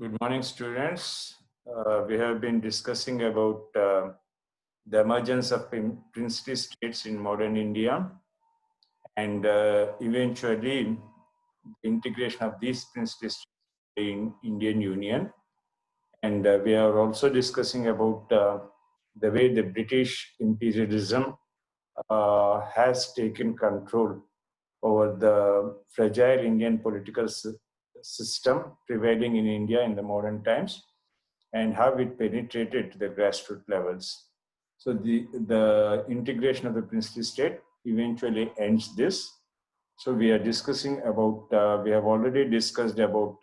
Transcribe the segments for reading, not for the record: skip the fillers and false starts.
Good morning, students. We have been discussing about the emergence of princely states in modern India and eventually the integration of these princely states in Indian Union. And we are also discussing about the way the British imperialism has taken control over the fragile Indian political system prevailing in India in the modern times and how it penetrated to the grassroots levels. So the integration of the princely state eventually ends this. So we are discussing about, we have already discussed about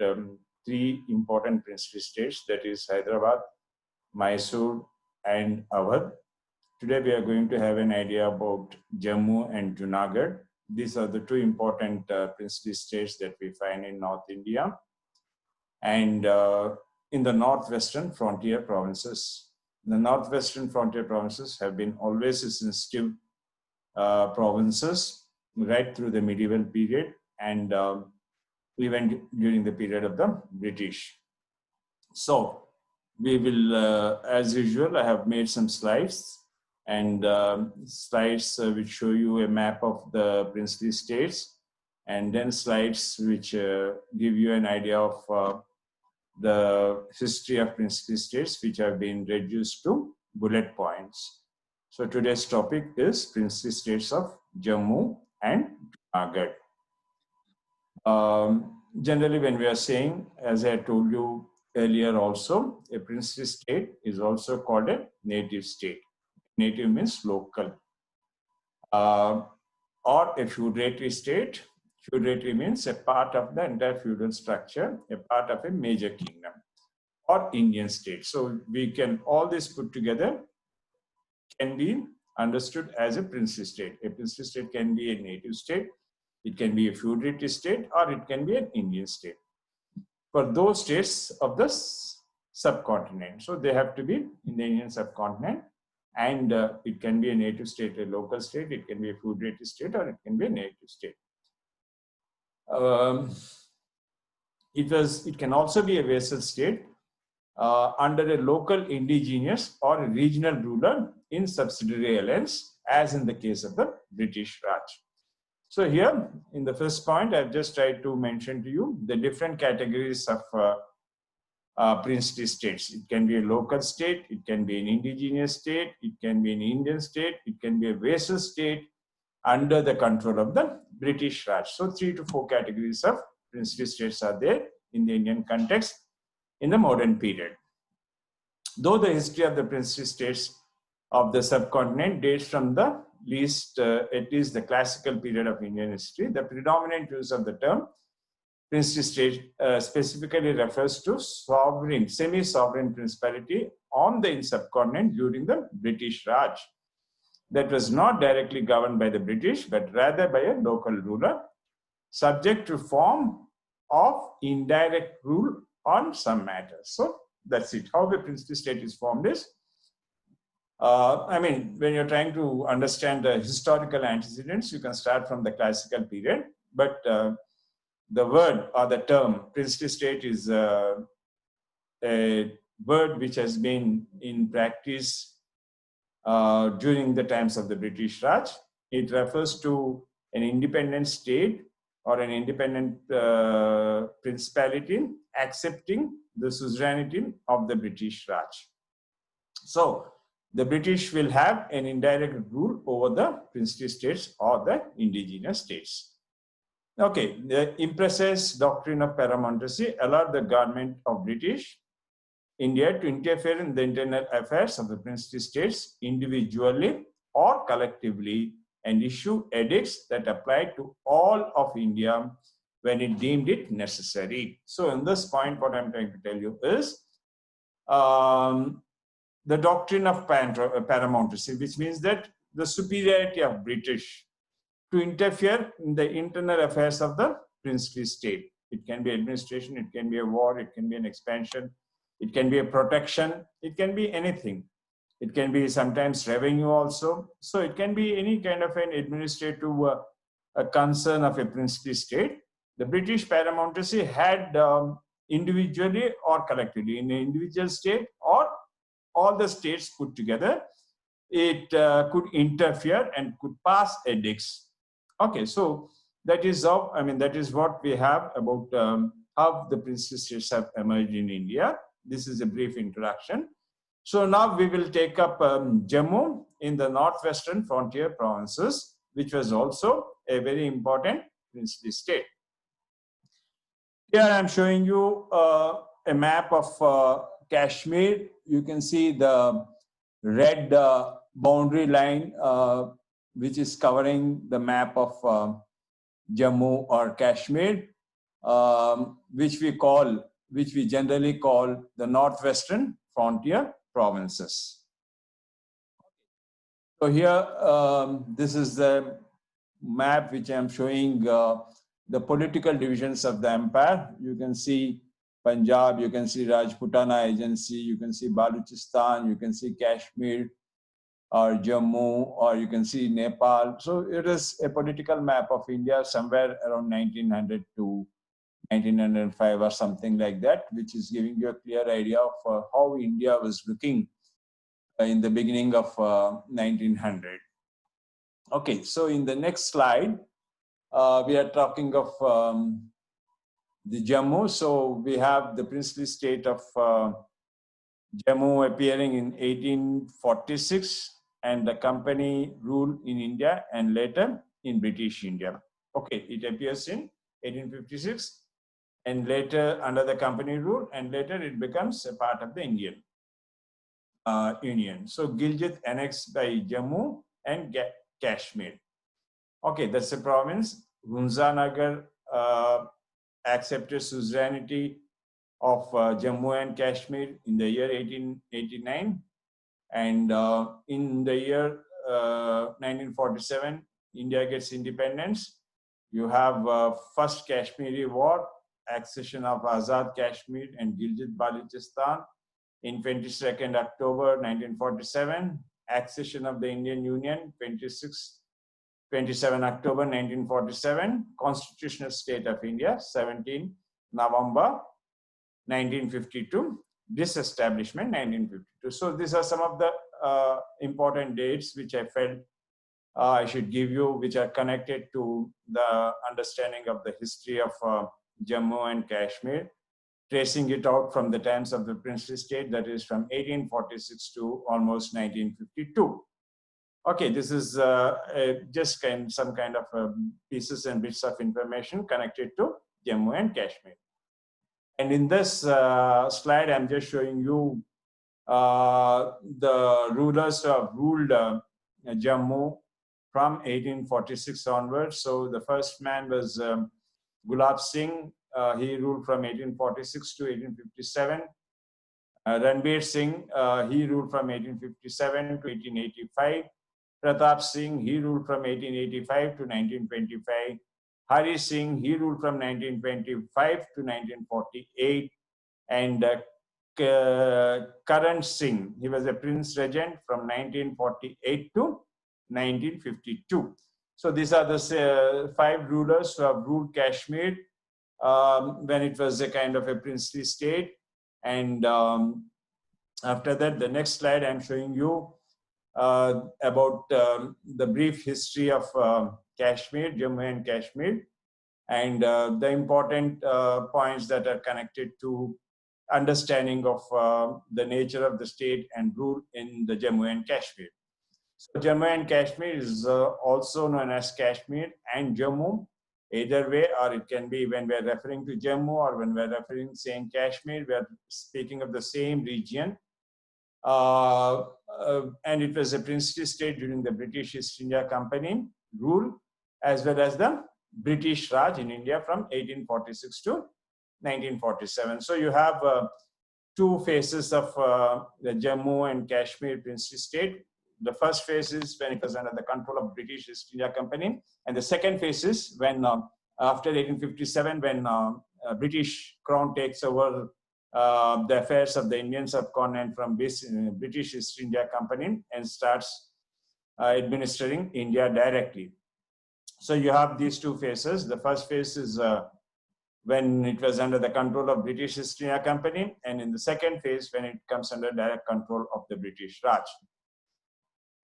three important princely states, that is Hyderabad, Mysore, and Awadh. Today we are going to have an idea about Jammu and Junagadh. These are the two important princely states that we find in North India and in the northwestern frontier provinces. The northwestern frontier provinces have been always sensitive provinces right through the medieval period and even during the period of the British. So we will, as usual, I have made some slides and slides which show you a map of the princely states and then slides which give you an idea of the history of princely states, which have been reduced to bullet points. So today's topic is princely states of Jammu and Junagadh. Generally, when we are saying, as I told you earlier also, a princely state is also called a native state. Native means local. Or a feudatory state. Feudatory means a part of the entire feudal structure, a part of a major kingdom, or Indian state. So we can, all this put together can be understood as a princely state. A princely state can be a native state, it can be a feudatory state, or it can be an Indian state. For those states of the subcontinent. So they have to be in the Indian subcontinent, and it can be a native state, a local state, it can be a feudatory state, or it can be a native state. It can also be a vassal state under a local indigenous or a regional ruler in subsidiary alliance, as in the case of the British Raj. So here, in the first point, I've just tried to mention to you the different categories of princely states. It can be a local state, it can be an indigenous state, it can be an Indian state, it can be a vassal state under the control of the British Raj. So 3 to 4 categories of princely states are there in the Indian context in the modern period. Though the history of the princely states of the subcontinent dates from the at least the classical period of Indian history, the predominant use of the term princely state specifically refers to sovereign, semi-sovereign principality on the subcontinent during the British Raj that was not directly governed by the British, but rather by a local ruler, subject to form of indirect rule on some matters. So that's it. How the princely state is formed is, when you're trying to understand the historical antecedents, you can start from the classical period, but the word or the term princely state is a word which has been in practice during the times of the British Raj. It refers to an independent state or an independent principality accepting the suzerainty of the British Raj. So the British will have an indirect rule over the princely states or the indigenous states. Okay, the Empress's doctrine of paramountcy allowed the government of British India to interfere in the internal affairs of the princely states individually or collectively and issue edicts that applied to all of India when it deemed it necessary. So in this point, what I'm trying to tell you is the doctrine of paramountcy, which means that the superiority of British to interfere in the internal affairs of the princely state. It can be administration, it can be a war, it can be an expansion, it can be a protection, it can be anything. It can be sometimes revenue also. So it can be any kind of an administrative a concern of a princely state. The British paramountcy had individually or collectively, in an individual state or all the states put together, it could interfere and could pass edicts. Okay, so that is how, I mean, that is what we have about how the princely states have emerged in India. This is a brief introduction. So now we will take up Jammu in the northwestern frontier provinces, which was also a very important princely state. Here I'm showing you a map of Kashmir. You can see the red boundary line, which is covering the map of Jammu or Kashmir, which we generally call the northwestern frontier provinces. So here, this is the map which I'm showing the political divisions of the empire. You can see Punjab, you can see Rajputana Agency, you can see Balochistan, you can see Kashmir or Jammu, or you can see Nepal. So it is a political map of India somewhere around 1900 to 1905 or something like that, which is giving you a clear idea of how India was looking in the beginning of 1900. Okay, so in the next slide, we are talking of the Jammu. So we have the princely state of Jammu appearing in 1846, and the company rule in India and later in British India. Okay, it appears in 1856 and later under the company rule, and later it becomes a part of the Indian Union. So Gilgit annexed by Jammu and Kashmir. Okay, that's a province. Hunzanagar accepted suzerainty of Jammu and Kashmir in the year 1889. And in the year 1947, India gets independence. You have first Kashmiri War, accession of Azad Kashmir and Gilgit Balochistan in 22nd October 1947, accession of the Indian Union 27 October 1947, Constitutional State of India 17 November 1952, disestablishment 1952. So these are some of the important dates which I felt I should give you, which are connected to the understanding of the history of Jammu and Kashmir, tracing it out from the times of the princely state, that is from 1846 to almost 1952. Okay, this is just some kind of pieces and bits of information connected to Jammu and Kashmir. And in this slide, I'm just showing you the rulers who have ruled Jammu from 1846 onwards. So the first man was Gulab Singh. He ruled from 1846 to 1857. Ranbir Singh, he ruled from 1857 to 1885. Pratap Singh, he ruled from 1885 to 1925. Hari Singh, he ruled from 1925 to 1948. And Karan Singh, he was a prince regent from 1948 to 1952. So these are the 5 rulers who have ruled Kashmir when it was a kind of a princely state. And after that, the next slide, I'm showing you about the brief history of Kashmir, Jammu and Kashmir, and the important points that are connected to understanding of the nature of the state and rule in the Jammu and Kashmir. So Jammu and Kashmir is also known as Kashmir and Jammu, either way, or it can be when we're referring to Jammu or when we're referring saying Kashmir, we're speaking of the same region. And it was a princely state during the British East India Company rule, as well as the British Raj in India from 1846 to 1947. So you have 2 phases of the Jammu and Kashmir princely state. The first phase is when it was under the control of British East India Company, and the second phase is when after 1857, when British Crown takes over the affairs of the Indian subcontinent from British East India Company and starts administering India directly. So you have these 2 phases. The first phase is when it was under the control of British East India Company, and in the second phase when it comes under direct control of the British Raj.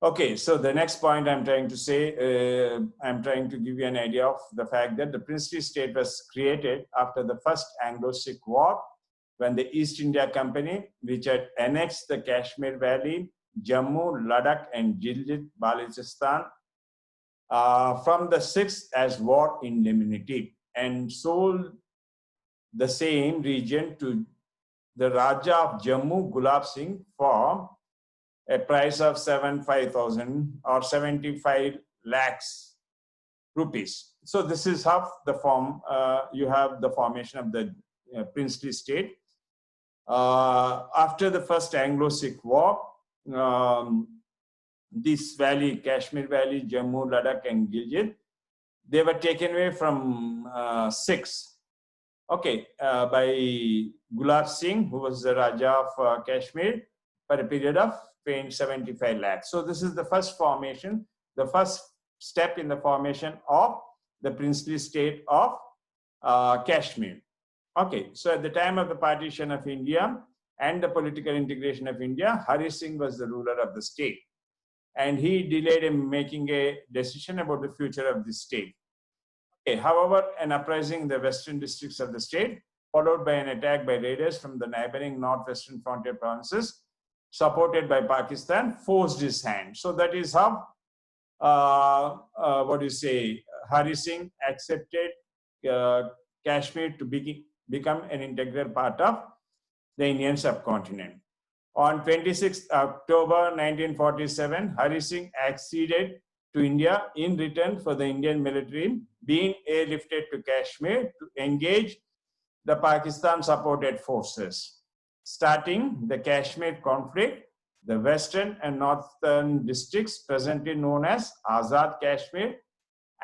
Okay, so the next point I'm trying to say, I'm trying to give you an idea of the fact that the princely state was created after the first Anglo-Sikh War, when the East India Company, which had annexed the Kashmir Valley, Jammu, Ladakh, and Gilgit-Baltistan from the Sikhs as war indemnity, and sold the same region to the Raja of Jammu, Gulab Singh, for a price of 75,000 or 75 lakhs rupees. So this is how the you have the formation of the princely state. After the first Anglo-Sikh War, this valley, Kashmir Valley, Jammu, Ladakh, and Gilgit, they were taken away from Sikhs, okay, by Gulab Singh, who was the Raja of Kashmir, for a period of 75 lakhs. So this is the first formation, the first step in the formation of the princely state of Kashmir. Okay, so at the time of the partition of India and the political integration of India, Hari Singh was the ruler of the state, and he delayed in making a decision about the future of the state. Okay, however, an uprising in the western districts of the state, followed by an attack by raiders from the neighboring northwestern frontier provinces, supported by Pakistan, forced his hand. So that is how, Hari Singh accepted Kashmir to become an integral part of the Indian subcontinent. On 26 October 1947, Hari Singh acceded to India in return for the Indian military being airlifted to Kashmir to engage the Pakistan-supported forces. Starting the Kashmir conflict, the western and northern districts, presently known as Azad Kashmir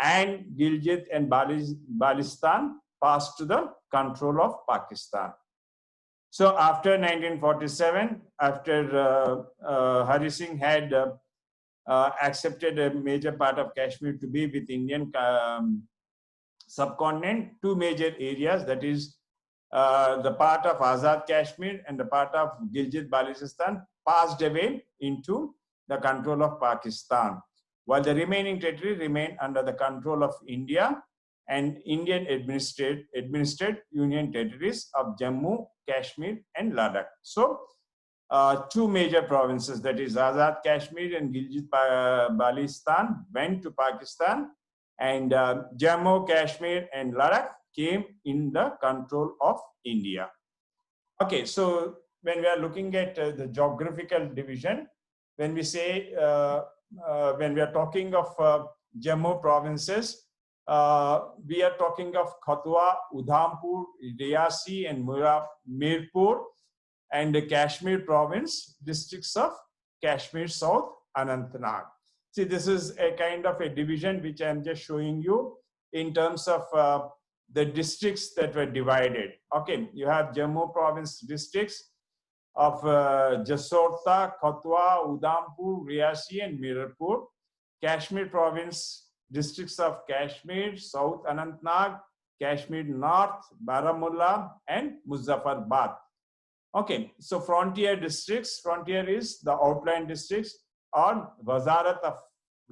and Gilgit and Baltistan, passed to the control of Pakistan. So after 1947, after Hari Singh had accepted a major part of Kashmir to be with Indian subcontinent, two major areas, that is the part of Azad Kashmir and the part of Gilgit-Baltistan, passed away into the control of Pakistan, while the remaining territory remained under the control of India and Indian administered union territories of Jammu, Kashmir, and Ladakh. So two major provinces, that is Azad Kashmir and Gilgit-Baltistan, went to Pakistan, and Jammu, Kashmir, and Ladakh came in the control of India. Okay, so when we are looking at the geographical division, when we say, when we are talking of Jammu provinces, we are talking of Kathuwa, Udhampur, Riyasi, and Mirpur, and the Kashmir province, districts of Kashmir South, Anantnag. See, this is a kind of a division which I am just showing you in terms of the districts that were divided. Okay, you have Jammu province districts of Jasorta, Kathuwa, Udhampur, Riyasi, and Mirpur. Kashmir province districts of Kashmir, South Anantnag, Kashmir North, Baramulla, and Muzaffarabad. Okay, so frontier districts, frontier is the outlying districts or Wazarat of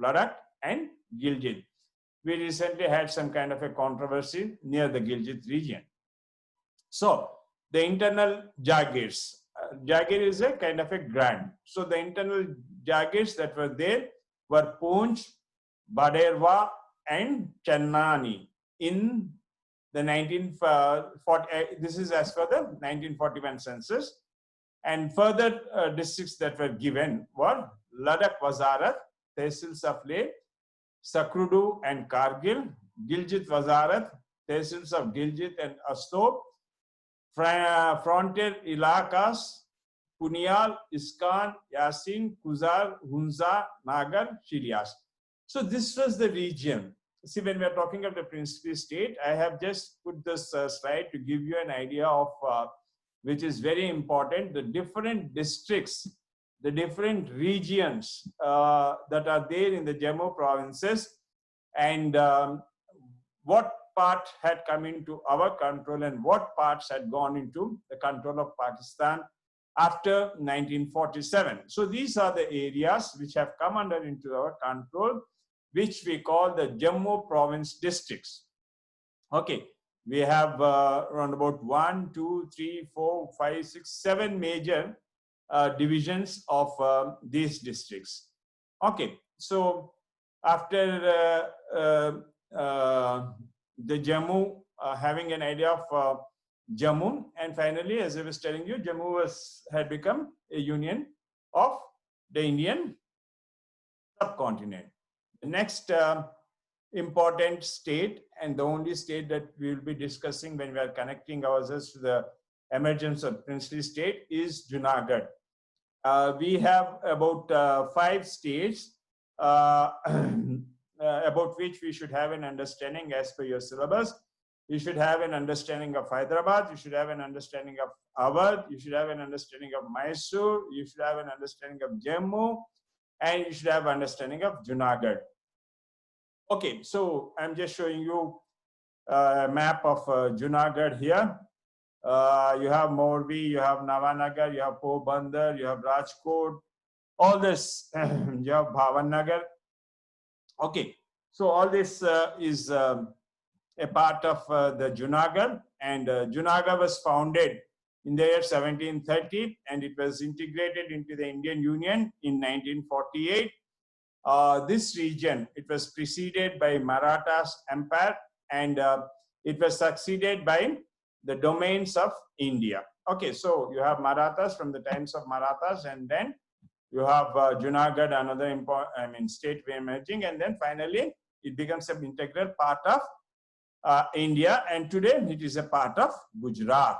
Ladakh and Gilgit. We recently had some kind of a controversy near the Gilgit region. So the internal Jagirs, Jagir is a kind of a grant. So the internal Jagirs that were there were Poonch, Baderwa, and Chennani in the 1940. This is as per the 1941 census. And further districts that were given were Ladakh Wazarat, Tehsils of Leh, Sakrudu and Kargil, Gilgit Wazarat, Tehsils of Gilgit and Astob, frontier Ilakas, Punial, Iskan, Yasin, Kuzar, Hunza, Nagar, Shirias. So this was the region. See, when we are talking of the princely state, I have just put this slide to give you an idea of, which is very important, the different districts, the different regions that are there in the Jammu provinces, and what part had come into our control and what parts had gone into the control of Pakistan after 1947. So these are the areas which have come under into our control, which we call the Jammu province districts. Okay, we have around about 1, 2, 3, 4, 5, 6, 7 major divisions of these districts. Okay, so after the Jammu, having an idea of Jammu, and finally, as I was telling you, Jammu had become a union of the Indian subcontinent. The next important state, and the only state that we will be discussing when we are connecting ourselves to the emergence of princely state, is Junagadh. We have about 5 states about which we should have an understanding as per your syllabus. You should have an understanding of Hyderabad, you should have an understanding of Awadh, you should have an understanding of Mysore, you should have an understanding of Jammu, and you should have an understanding of Junagadh. Okay, so I'm just showing you a map of Junagadh here. You have Morbi, you have Navanagar, you have Pobandar, you have Rajkot, all this, you have Bhavanagar. Okay, so all this is a part of the Junagadh, and Junagadh was founded in the year 1730, and it was integrated into the Indian Union in 1948. This region, it was preceded by Marathas Empire, and it was succeeded by the domains of India. Okay, so you have Marathas from the times of Marathas, and then you have Junagadh, another important, state emerging, and then finally it becomes an integral part of India, and today it is a part of Gujarat.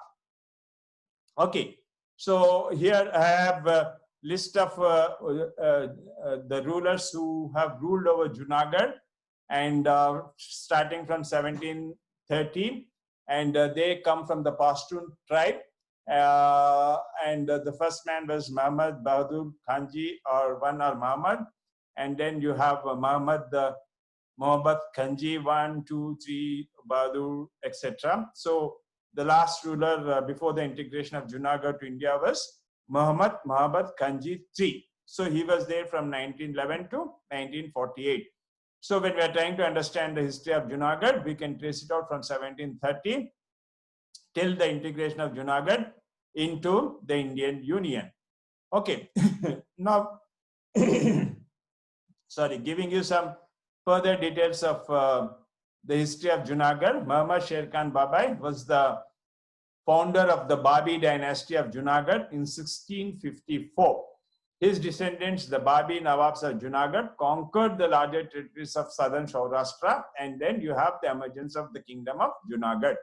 Okay, so here I have a list of the rulers who have ruled over Junagadh, and starting from 1730, and they come from the Pashtun tribe. And the first man was Muhammad Bahadur Khanji, or Muhammad, and then you have Muhammad Khanji 1, 2, 3, Bahadur, etc. So the last ruler before the integration of Junagadh to India was Muhammad Khanji III. So he was there from 1911 to 1948. So when we are trying to understand the history of Junagadh, we can trace it out from 1730 till the integration of Junagadh into the Indian Union. Okay, now, sorry, giving you some further details of the history of Junagadh. Muhammad Sher Khan Babai was the founder of the Babi dynasty of Junagadh in 1654. His descendants, the Babi Nawabs of Junagadh, conquered the larger territories of southern Saurashtra, and then you have the emergence of the kingdom of Junagadh.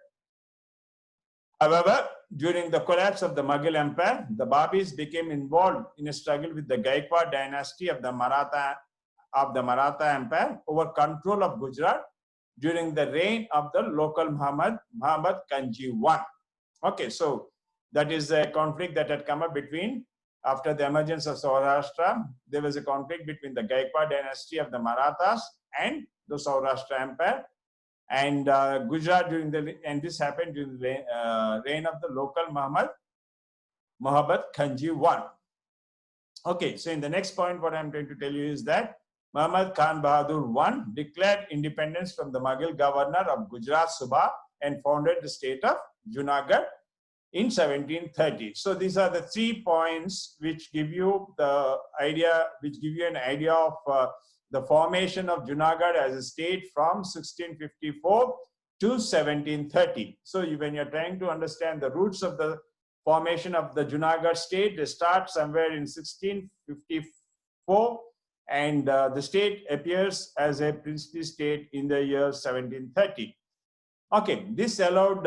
However, during the collapse of the Mughal Empire, the Babis became involved in a struggle with the Gaikwad dynasty of the Maratha Empire over control of Gujarat during the reign of the local Muhammad Khanji I. Okay, so that is a conflict that had come up between, after the emergence of Saurashtra, there was a conflict between the Gaikwad dynasty of the Marathas and the Saurashtra Empire, and Gujarat and this happened during the reign of the local Muhammad Khanji I. Okay, so in the next point, what I'm going to tell you is that Muhammad Khan Bahadur I declared independence from the Mughal governor of Gujarat, Subha, and founded the state of Junagadh in 1730. So these are the 3 points which give you the idea, an idea of the formation of Junagadh as a state from 1654 to 1730. So when you're trying to understand the roots of the formation of the Junagadh state, they start somewhere in 1654, and the state appears as a princely state in the year 1730. Okay, this allowed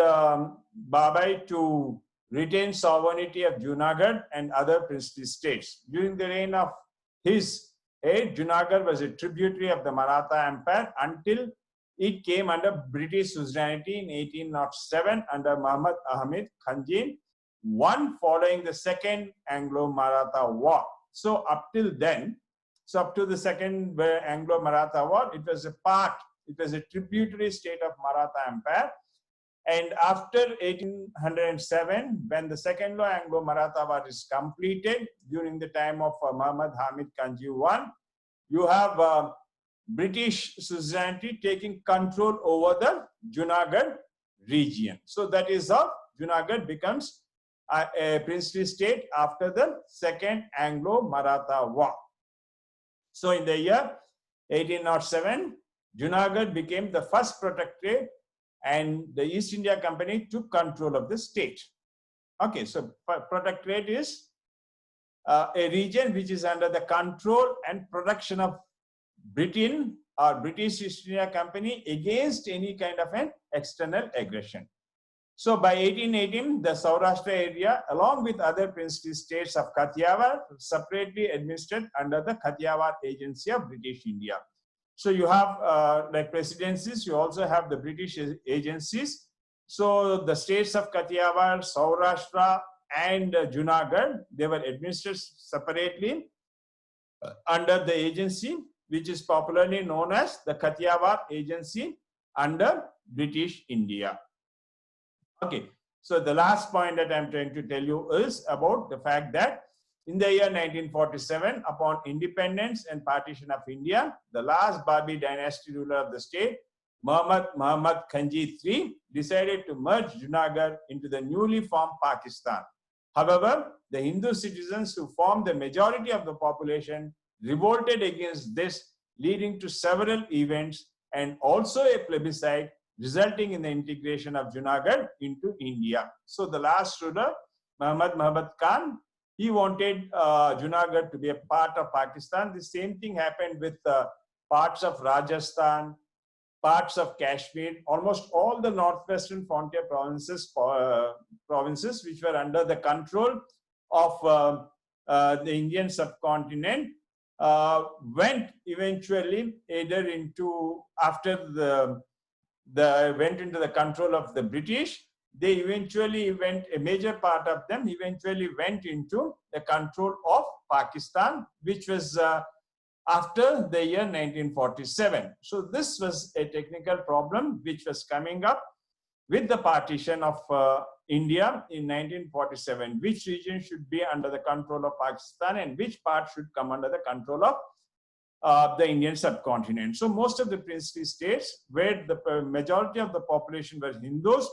Babai to retain sovereignty of Junagadh and other princely states. During the reign of his age, Junagadh was a tributary of the Maratha Empire until it came under British suzerainty in 1807 under Muhammad Ahmed Khanji I, following the Second Anglo-Maratha War. So up till then, up to the Second Anglo-Maratha War, it was a part, It was a tributary state of Maratha Empire. And after 1807, when the Second Anglo-Maratha War is completed, during the time of Muhammad Hamid Kanji I, you have British suzerainty taking control over the Junagadh region. So that is how Junagadh becomes a princely state after the Second Anglo-Maratha War. So in the year 1807, Junagadh became the first protectorate and the East India Company took control of the state. Okay, so protectorate is a region which is under the control and protection of Britain or British East India Company against any kind of an external aggression. So by 1818, the Saurashtra area, along with other princely states of Kathiawar, separately administered under the Kathiawar Agency of British India. So you have like presidencies, you also have the British agencies. So the states of Kathiawar, Saurashtra, and Junagadh, they were administered separately under the agency, which is popularly known as the Kathiawar Agency under British India. Okay, so the last point that I'm trying to tell you is about the fact that in the year 1947, upon independence and partition of India, the last Babi dynasty ruler of the state, Muhammad Khanji III, decided to merge Junagadh into the newly formed Pakistan. However, the Hindu citizens who formed the majority of the population revolted against this, leading to several events and also a plebiscite, resulting in the integration of Junagadh into India. So the last ruler, Muhammad Khan, he wanted Junagadh to be a part of Pakistan. The same thing happened with parts of Rajasthan, parts of Kashmir, almost all the northwestern frontier provinces which were under the control of the Indian subcontinent went eventually either into, after went into the control of the British. They eventually went, a major part of them eventually went into the control of Pakistan, which was after the year 1947. So this was a technical problem which was coming up with the partition of India in 1947. Which region should be under the control of Pakistan and which part should come under the control of the Indian subcontinent. So most of the princely states where the majority of the population were Hindus,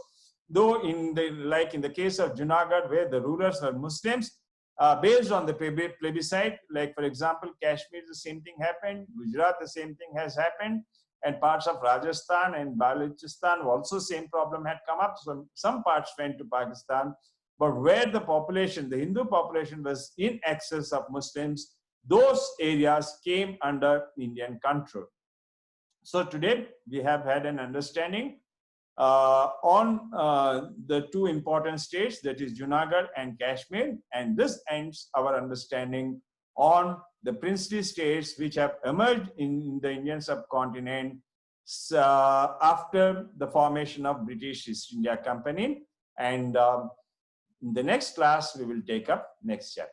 though in the case of Junagadh where the rulers were Muslims, based on the plebiscite, like for example, Kashmir, the same thing happened, Gujarat, the same thing has happened, and parts of Rajasthan and Balochistan also same problem had come up. So some parts went to Pakistan, but where the population, the Hindu population was in excess of Muslims, those areas came under Indian control. So today we have had an understanding on the two important states, that is Junagadh and Kashmir, and this ends our understanding on the princely states which have emerged in the Indian subcontinent after the formation of British East India Company. And in the next class, we will take up next chapter.